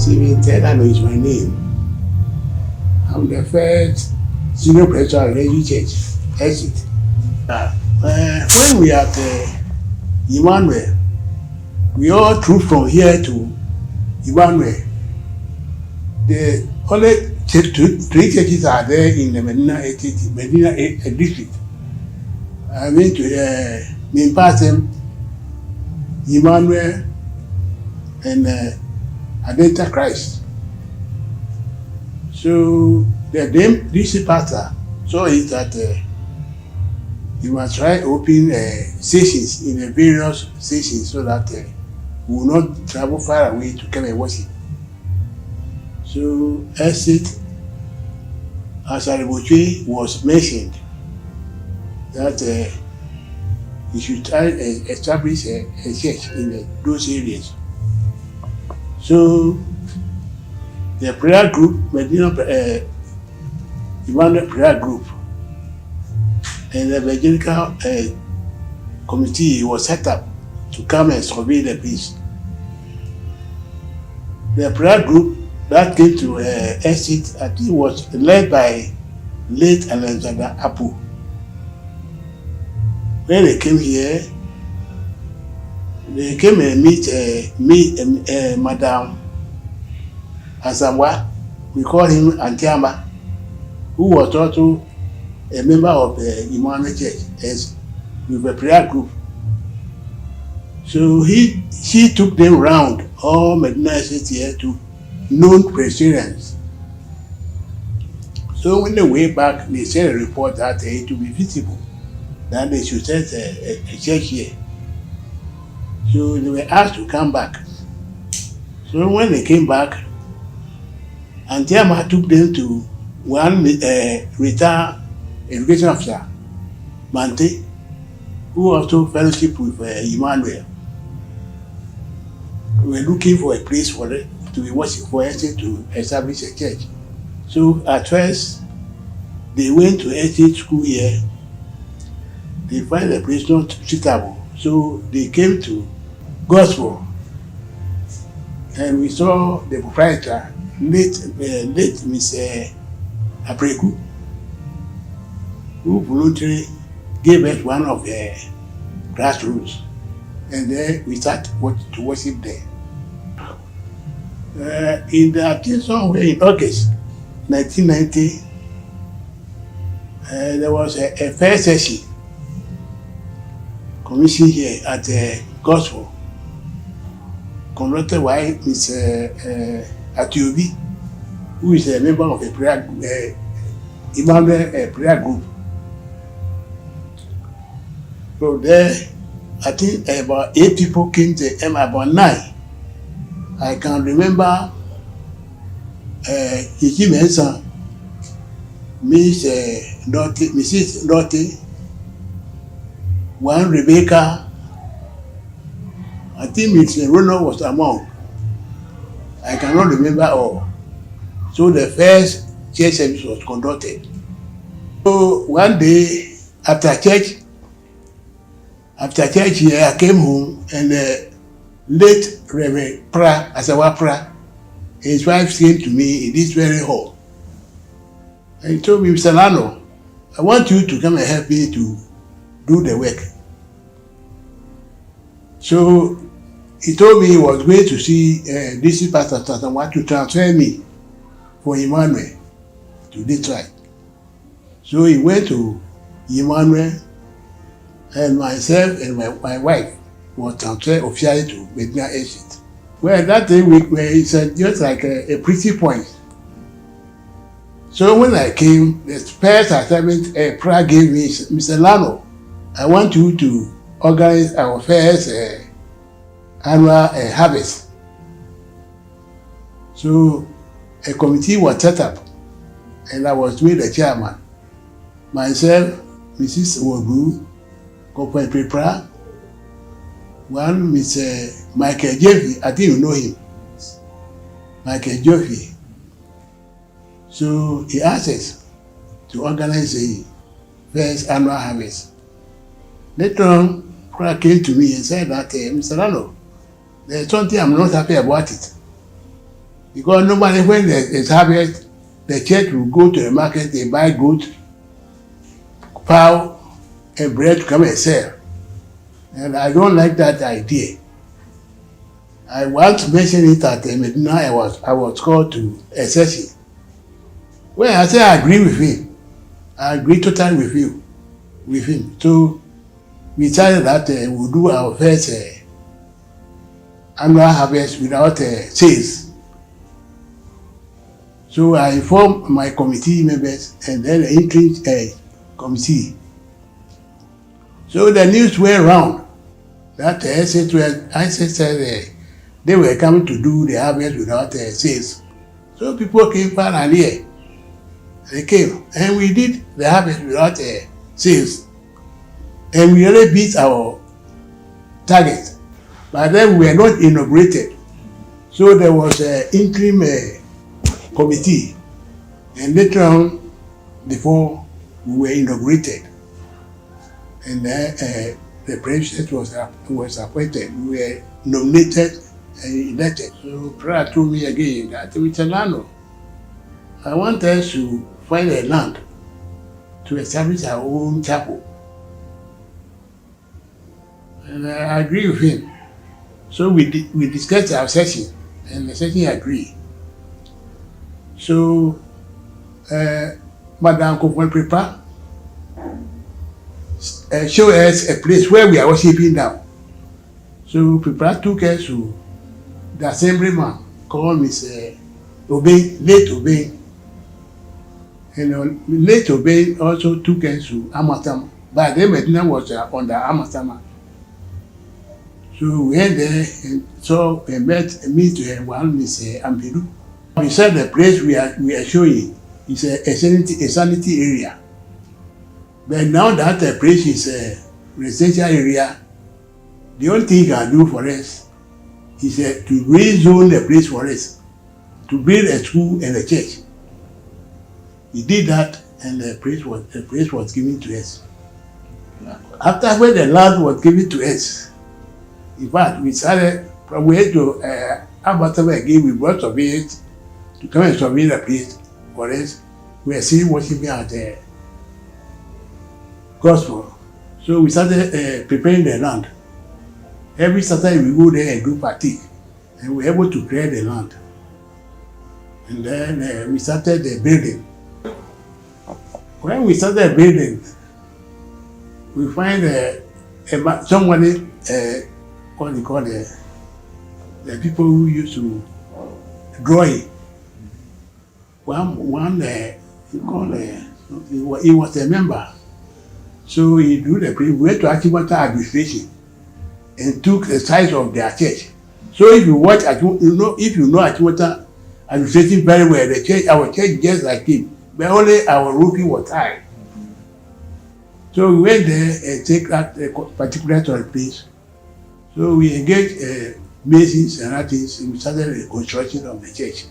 Stephen Teye Lano is my name. I'm the first Senior Presbyter of the Church. Exit. When we are at Emmanuel, we all troop from here to Emmanuel. The only three churches are there in the Medina district. I mean to Mimpasem, Emmanuel, and Adenta Christ. So this pastor saw it that you must try open stations in the various stations so that we will not travel far away to come and worship. So exit Asariboche was mentioned that you should try and establish a church in those areas. So the prayer group, Medina Emmanuel prayer group, and the evangelical committee was set up to come and survey the place. The prayer group that came to exit, I think, was led by late Alexander Apu. When they came here, they came and meet Madam Asamwa, we call him Antiama, who was also a member of the Emmanuel Church as with a prayer group. So she took them round all Medina City here to known Presbyterians. So when they went back, they sent a report that it would be visible, that they should set a church here. So they were asked to come back. So when they came back, Antiama took them to one retired education officer, Mante, who also fellowship with Emmanuel. We were looking for a place for it to be worship for us to establish a church. So at first, they went to SH school here. They find the place not suitable. So they came to Gospel. And we saw the proprietor, late Miss Apreku, who voluntarily gave us one of the classrooms. And then we started to worship there. Somewhere in August 1990, there was a fair session commission here at the Gospel, conducted by Mr. Atiobi, who is a member of a prayer Emmanuel prayer group. So there, I think about 8 people came to about 9. I can remember Kiki Mensa, Mrs. Dottie, one Rebecca, I think Mr. Ronald was among. I cannot remember all. So the first church service was conducted. So one day after church here, I came home and late Reverend Asawa, his wife came to me in this very hall. And he told me, Mr. Lano, I want you to come and help me to do the work. So he told me he was going to see DC Pastor Tatanwa to transfer me for Emmanuel to Detroit. So he went to Emmanuel, and myself and my wife was transferred officially to Medina Exit. Well, that day it's just like a pretty point. So when I came, the first assignment prayer gave me, Mr. Lano, I want you to organize our first annual harvest. So a committee was set up, and I was made the chairman. Myself, Mrs. Wogu, Corporate Prepara, one Mr. Michael Jeffy, I didn't know him. Michael Jeffy. So he asked us to organize a first annual harvest. Later on, Prayer came to me and said that, Mr. Lano, there's something I'm not happy about it. Because normally when there's harvest, the church will go to the market, they buy goat, fowl, and bread to come and sell. And I don't like that idea. I once mentioned it at Medina. I was called to a session. Well, I said I agree with him. I agree totally with him. So we decided that we'll do our first annual harvest without sales. So I informed my committee members and then the interim committee. So the news went around that I said they were coming to do the harvest without sales. So people came far and near. They came and we did the harvest without sales. And we really beat our target. But then we were not inaugurated. So there was an interim committee. And later on, before we were inaugurated, and then the president was appointed. We were nominated and elected. So Prayer told me again that Mr. Lano, I want us to find a land to establish our own chapel. And I agree with him. So we discussed our session, and the session agreed. So Madame Kokwan Prepa showed us a place where we are worshiping now. So Prepa took us to the assemblyman called Mr. Obey, late Obey. And late Obey also took us to Amatama. But then Medina was on the Amatama. So we went there and saw and met one Mr. Ambidu. We said the place we are showing is a sanitary area. But now that the place is a residential area, the only thing he can do for us is to rezone the place for us, to build a school and a church. He did that, and the place was given to us. After when the land was given to us, in fact, we started from where to Abatama again. We brought surveyors to come and survey the place for us. We are still worshiping at the gospel. So we started preparing the land. Every Saturday we go there and do party, and we were able to clear the land. And then we started the building. When we started building, we find somebody, what they call the people who used to draw it. He was a member. So he do the we went to Achimota administration and took the size of their church. So if you watch, if you know Achimota administration very well, the church, our church just like him, but only our roofing was high. So we went there and take that particular place. So we engaged masons and artists, and we started the construction of the church.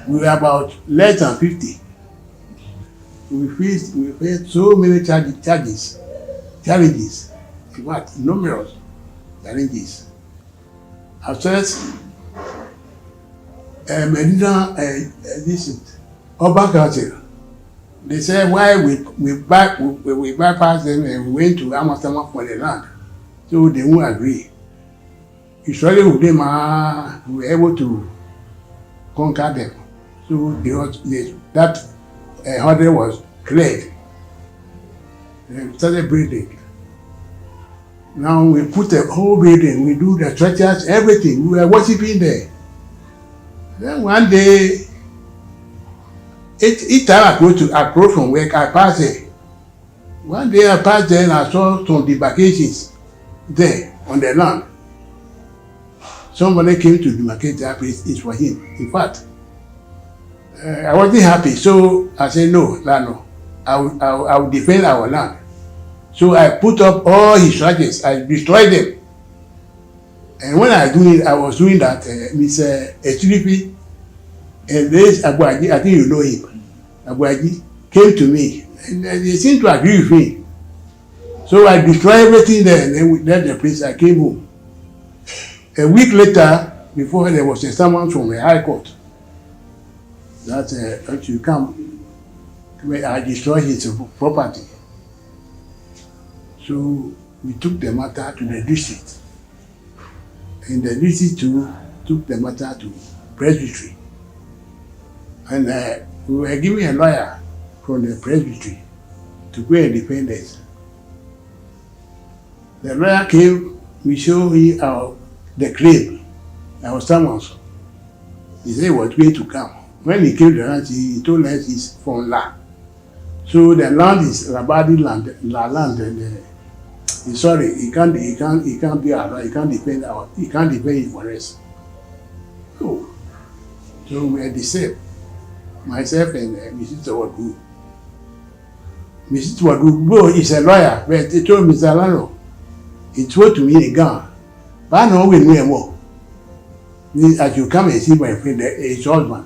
We were about less than 50. We faced so many challenges, in fact, numerous challenges. At first, Medina, this urban council, they said why we bypass them and we went to Amatama for the land. So they won't agree. We struggled with them, we were able to conquer them. So that 100 was cleared. And we started building. Now we put the whole building, we do the structures, everything. We were worshiping there. Then one day, each time I go from work, I pass there. One day I passed there and I saw some demarcations there on the land. Somebody came to demarcate that place, it's for him. In fact, I wasn't happy, so I said, no, Lano, I will defend our land. So I put up all his structures, I destroyed them. And when I was doing that, Mr. Echiripi and this Abuaji, I think you know him, Abuaji, came to me, and they seemed to agree with me. So I destroyed everything there, and then we left the place, I came home. A week later, before there was a summons from the High Court, that you come, I destroy his property. So we took the matter to the district, and the district took the matter to Presbyterian, and we were given a lawyer from the Presbyterian to go and defend us. The lawyer came, we showed him the claim, our summons. He said he was going to come. When he came to us, he told us he's from La. So the land is Labadi land, and he's sorry, he can't be around, he can't defend it for us. So we were the same. Myself and Mrs. Wadu. Mrs. Wadu is a lawyer, but he told Mr. Lano, he told to me in Ghana, but I know we know more. As you come and see my friend, his husband.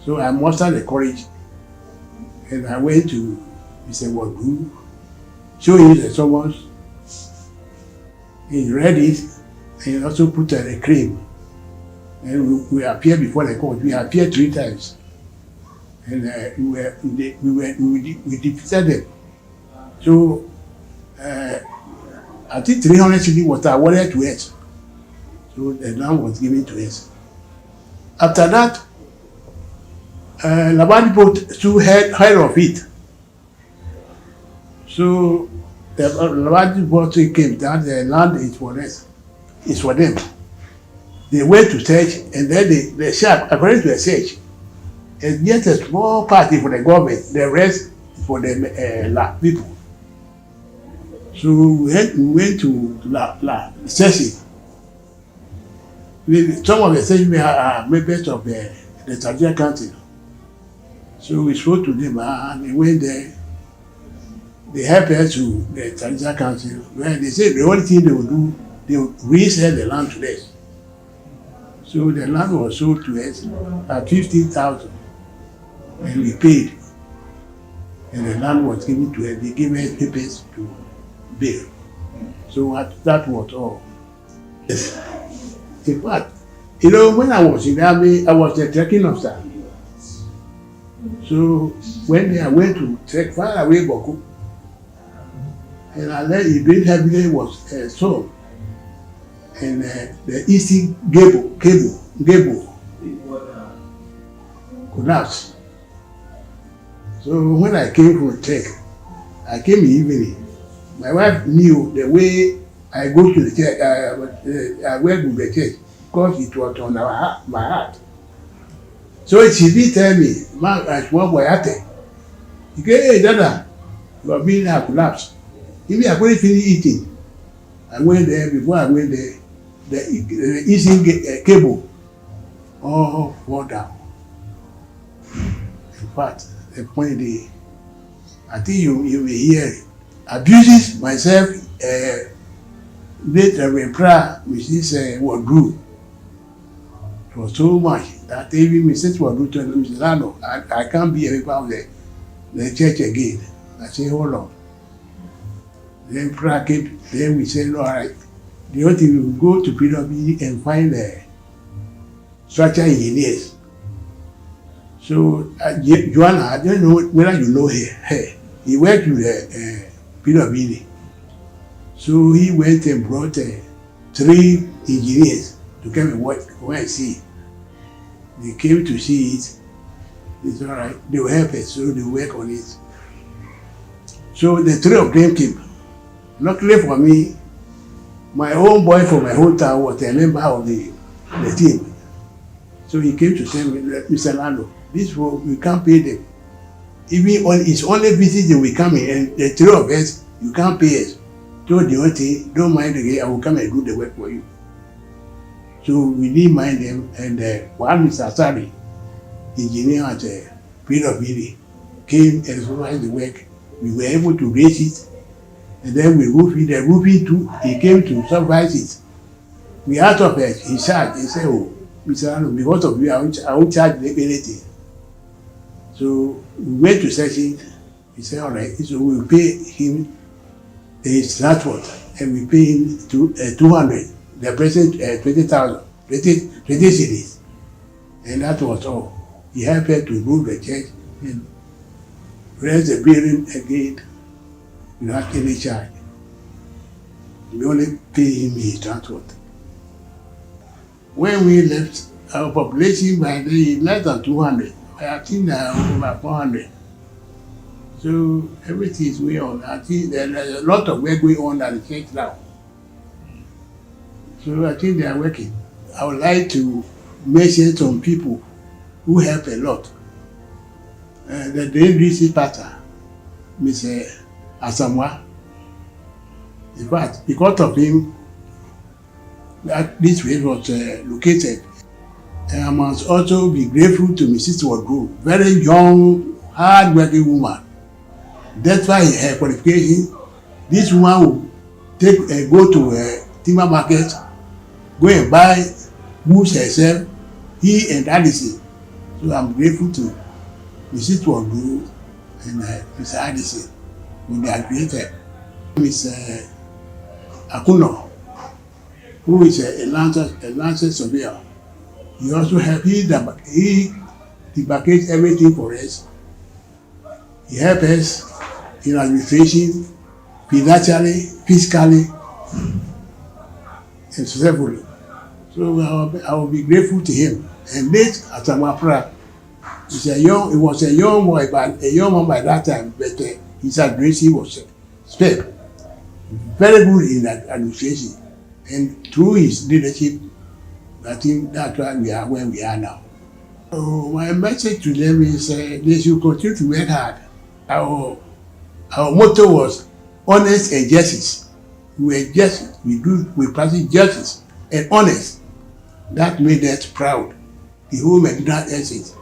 So I mustered the courage, and I went to Mr. Wadu, showed him the summons. He read it, and he also put a claim. And we appeared before the court. We appeared 3 times, and we defeated them. So I think 300 cedi was awarded to us. So the land was given to us. After that, Labadi boat still heard of it. So the Labadi boat came that the land is for us, it's for them. They went to search, and then they search, according to the search, it's just a small party for the government, the rest for the people. So we went to La searching. Some of the searchmen are members of the Tanzania Council. So we spoke to them, and they went there. They helped us to the Tanzania Council, where they said the only thing they would do, they would resell the land to us. So the land was sold to us at 15,000, and we paid. And the land was given to us. They gave us papers to bail. So that was all. Yes. In fact, when I was in the army, I was the trekking officer. So when I went to trek far away Boku, and I let it bring heavily was sold. And the eastern gable collapsed. So when I came from trek, I came in the evening. My wife knew the way I go to the church, I went to the church, because it was on my heart. So she did tell me, "Man, I want boy at it." He said, "Hey, Dada, you are being collapsed." Even I couldn't finish eating. I went there. Before I went there, the eastern cable all fall down. In fact, the point I think you will hear abuses myself. Later when prayer with this word grew. It was so much that even Mrs. Wadu told Mr. Lano, I can't be a member of the church again. I said, hold on. Then prayer came, then we said, all right. The only thing we will go to PWB and find structural engineers. So Joanna, I don't know whether you know her. He worked with PWB. So he went and brought 3 engineers to come and work, go and see. They came to see it. It's all right. They will help us, so they work on it. So the 3 of them came. Luckily for me, my own boy from my hometown was a member of the team. So he came to say, Mr. Lano, this we can't pay them. Even on its only visit they will come in, and the 3 of us, you can't pay us. So the only thing, don't mind again, I will come and do the work for you. So we didn't mind them, and one Mr. Asari, engineer at PWB, came and supervised the work. We were able to raise it, and then we roofed it. The roofing too, he came to supervise it. We out of it, he charged, he said, oh, Mr. Lano, because of you, I won't charge them anything. So we went to session, he said, all right, so we will pay him his transport, and we pay him 200, the present 20,000, 20 cities, and that was all. He helped us to improve the church and raise the building again without any charge. We only pay him his transport. When we left, our population by then is less than 200. I think now over 400. So everything is going on. I think there's a lot of work going on at the church now. So I think they are working. I would like to mention some people who help a lot. The DC pastor, Mr. Asamoah. In fact, because of him, this place was located. And I must also be grateful to Mrs. Wadru, very young, hard-working woman. That's why her qualification, this woman will go to timber market, go and buy goods herself, he and Addison. So I'm grateful to Mrs. Wadru and Mr. Addison when they are created. Mr. Akuno, who is a lancer surveyor. He also helped, he demarcates everything for us. He helps us in administration, financially, fiscally, and successfully. So I will be grateful to him. And this Atamapra he was a young boy, but a young man by that time, but his administration was spec. Very good in that administration. And through his leadership, I think that's why we are where we are now. So my message to them is they should continue to work hard. Our motto was honest and justice. We practice justice and honest. That made us proud. The whole Medina essence.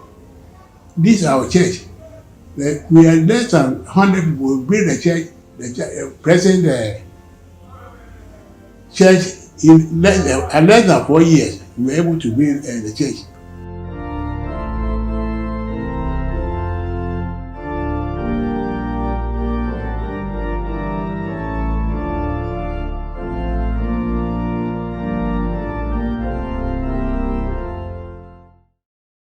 This is our church. We are less than 100 people. We build the present church in less than 4 years. We were able to build the church.